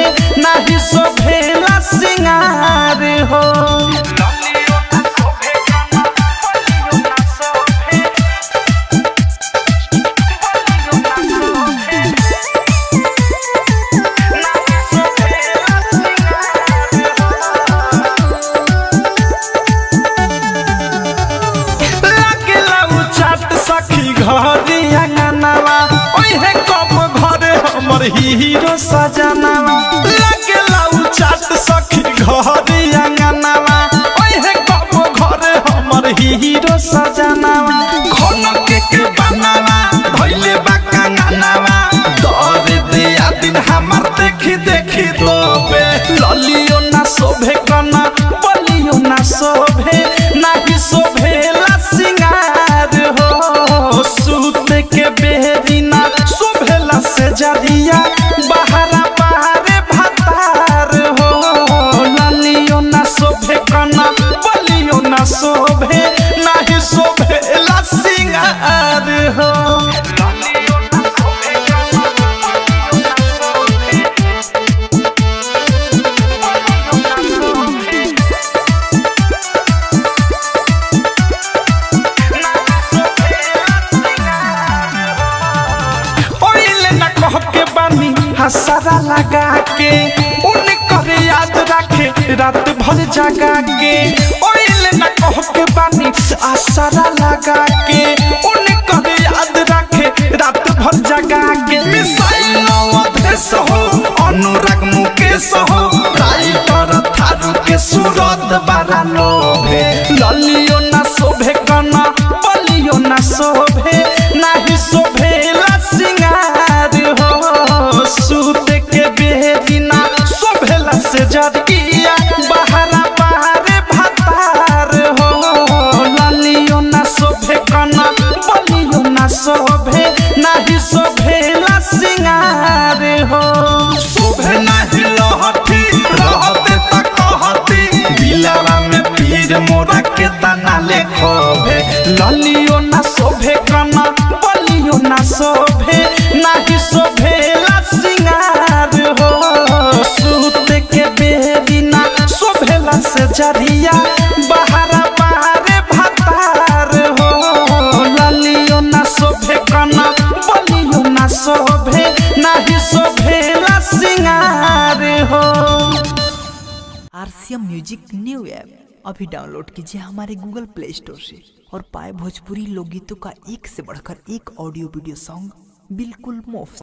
शोभे नाही शोभेला सिंगार हो। हीरो सजनावा लगेला चाट सखी घर अंगनावा ओहे कब घर हमर हीरो सजनावा खन के बनावा धइले बा कंगनावा दर दे दिन हमर देखी देखी लोबे ललियो ना शोभे कना बलियो ना शोभे नाही शोभेला सिंगार हो। सूत के बेरी ना शोभेला से जरिया बहरा बारे भतार हो। लालियो ना शोभे कना बलियो ना शोभे नाही शोभेला सिंगार हो। हसरा लगा के उनकर याद रखे रात भर जगा के ओइल न कह के बानी आसरा लगा के उनकर याद रखे रात भर जगा के। मिसाइल अवधेश हो अनुराग मुकेश हो राइटर थारू के सूरत बारा लोभे ललियो ना शोभे कना बलियो ना शोभे नाही शोभेला सिंगार हो। सूत के बेदिना शोभेला से जरिया बहरा बारे भतार हो। लालियो ना शोभे कना बलियो ना शोभे नाही शोभेला सिंगार हो। शोभे नाही लहठी रहते त कहती दिलवा में पीर मोरा के तना ले खोभे लालियो ना शोभे कना बलियो ना शोभे नाही शोभेला सिंगार हो। सूत के बेरिना शोभेला से जरिया बहरा बारे भतार हो। लालियो ना शोभे कना बलियो ना शोभे नाही शोभेला सिंगार हो। RCM म्यूजिक न्यू ऐप अभी डाउनलोड कीजिए हमारे गूगल प्ले स्टोर से और पाए भोजपुरी लोकगीतों का एक से बढ़कर एक ऑडियो वीडियो सॉन्ग बिल्कुल मुफ्त।